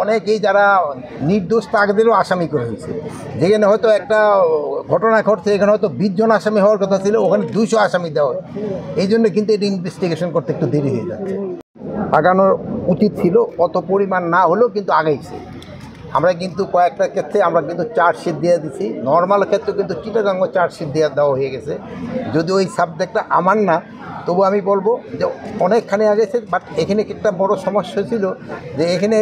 অনেকেই যারা নির্দোষ তাদেরও আসামি করে হয়েছে। যেখানে হয়তো একটা ঘটনা ঘটছে, এখানে হয়তো 20 জন আসামি হওয়ার কথা ছিল, ওখানে 200 আসামি দেওয়া হয়। এই জন্য কিন্তু এটা ইনভেস্টিগেশন করতে একটু দেরি হয়ে যাচ্ছে। আগানোর উচিত ছিল, অত পরিমাণ না হলেও কিন্তু আগাইছে। আমরা কিন্তু কয়েকটা ক্ষেত্রে আমরা কিন্তু চার্জশিট দিয়ে দিছি, নর্মাল ক্ষেত্রে কিন্তু চিটাগাঙ্গ চার্জশিট দেওয়া হয়ে গেছে। যদি ওই সাবজেক্টটা আমার না, তবু আমি বলবো যে অনেকখানি আগেছে। বাট এখানে একটা বড় সমস্যা ছিল যে এখানে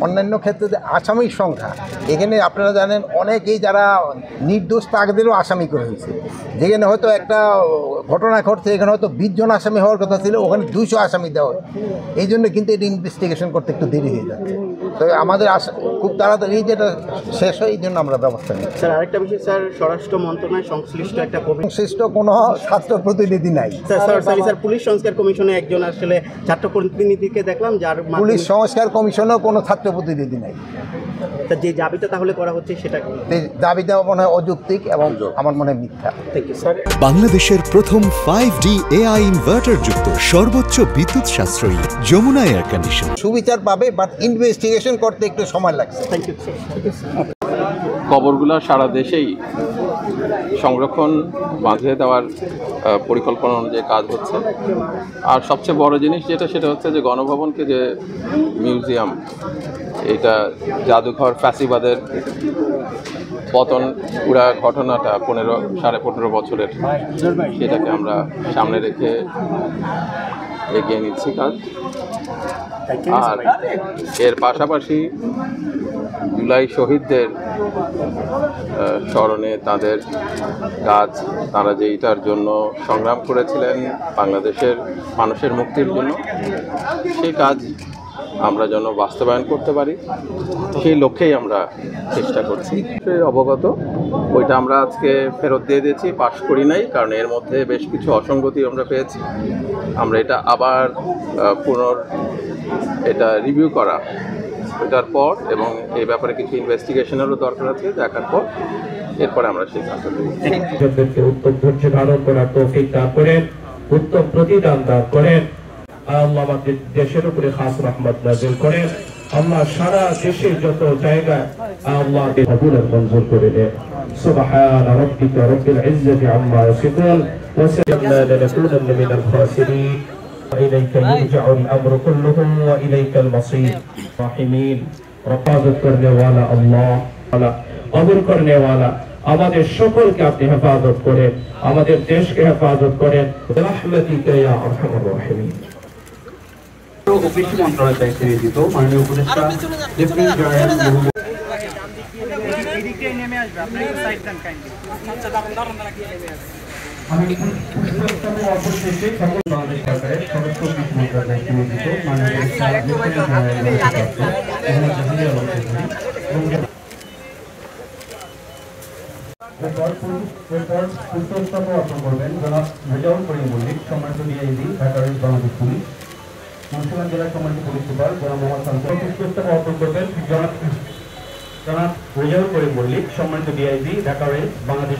অন্যান্য ক্ষেত্রে যে আসামির সংখ্যা, এখানে আপনারা জানেন অনেকেই যারা নির্দোষ তাদেরও আসামি করে হয়েছে। যেখানে হয়তো একটা ঘটনা ঘটছে, এখানে হয়তো 20 জন আসামি হওয়ার কথা ছিল, ওখানে 200 আসামি দেওয়া হয়। এই জন্য কিন্তু এটা ইনভেস্টিগেশন করতে একটু দেরি হয়ে যাচ্ছে। তো আমাদের খুব তাড়াতাড়ি যেটা শেষ হয়, এই জন্য আমরা ব্যবস্থা নিই। স্যার, আরেকটা বিষয় স্যার, স্বরাষ্ট্র মন্ত্রণালয় সংশ্লিষ্ট কোনো ছাত্র প্রতিনিধি নাই স্যার। পুলিশ সংস্কার কমিশনে একজন আসলে ছাত্র প্রতিনিধিকে দেখলাম, যার পুলিশ সংস্কার কমিশনেও কোনো ছাত্র প্রতিনিধি নাই। যে দাবিটা তাহলে করা হচ্ছে, সেটা দাবিটা মনে হয় অযৌক্তিক এবং আমার মনে হয় মিথ্যা। বাংলাদেশের প্রথম 5D AI ইনভার্টার যুক্ত সর্বোচ্চ বিদ্যুৎ সাশ্রয়ী যমুনা এয়ার কন্ডিশন সুবিচার পাবে, বাট ইনভেস্টিগেশন করতে একটু সময় লাগছে। Thank you. কবরগুলো সারা দেশেই সংরক্ষণ বাঁধিয়ে দেওয়ার পরিকল্পনা অনুযায়ী কাজ হচ্ছে। আর সবচেয়ে বড় জিনিস সেটা হচ্ছে যে গণভবনকে যে মিউজিয়াম, এটা জাদুঘর ফ্যাসিবাদের পতন পুরা ঘটনাটা 15.5 বছরের, সেটাকে আমরা সামনে রেখে এগিয়ে নিচ্ছি কাজ। আর এর পাশাপাশি জুলাই শহীদদের স্মরণে তাদের কাজ, তারা যে এটার জন্য সংগ্রাম করেছিলেন বাংলাদেশের মানুষের মুক্তির জন্য, সেই কাজ আমরা যেন বাস্তবায়ন করতে পারি, সেই লক্ষ্যেই আমরা চেষ্টা করছি। অবগত, ওইটা আমরা আজকে ফেরত দিয়ে দিয়েছি, পাশ করি নাই, কারণ এর মধ্যে বেশ কিছু অসঙ্গতি আমরা পেয়েছি। আমরা এটা আবার এটা রিভিউ করা, ওইটার পর এবং এই ব্যাপারে কিছু ইনভেস্টিগেশনেরও দরকার আছে, দেখার পর এরপরে আমরা সিদ্ধান্ত নেব। উত্তম ধৈর্য ধারণ করার তৌফিক দান করেন, উত্তম প্রতিদান দান করেন। আল্লাহ আমাদের দেশের উপরে খাস রহমত নাযিল করেন। আল্লাহ সারা দেশের যত জায়গায় আল্লাহ কবুল মঞ্জুর করে দেন। সুবহান রাব্বিকা রাব্বিল ইজ্জাতি আম্মা ইয়াসিফুন ওয়া সাল্লাল্লাহু লানাকুনান্না মিনাল খাসিরিন। إليك يرجع الأمر كله وإليك المصير راحمين رفاظت करने वाला अल्लाह अमर करने वाला আমাদের সকলকে আপনি হেফাজত করেন, আমাদের দেশকে হেফাজত করেন। রাহমাতিকা ইয়া আরহামার রাহিমিন। অফিস মন্ত্রণালয়ের দায়িত্বে নিয়োজিত মাননীয় উপদেষ্টা লেফটেন্যান্ট জেনারেল আমি অপরশেষে সকল বাংলাদেশ সরকারের সদস্য অফিস মন্ত্রণালয়ের দায়িত্বে নিয়োজিত মাননীয় অর্পণ করবেন জনাব রেজাউল করিম মল্লিক, সম্মানিত ডিআইজি ঢাকা বাংলাদেশ পুলিশ, মুন্সিগঞ্জ জেলার সম্মানিত পুলিশ সুপার জনাব মোহাম্মদ শামসুল। পুষ্পস্তবক অর্পণ করবেন জনাব রেজাউল করিম মল্লিক, সম্মানিত ডিআইজি ঢাকা বাংলাদেশ।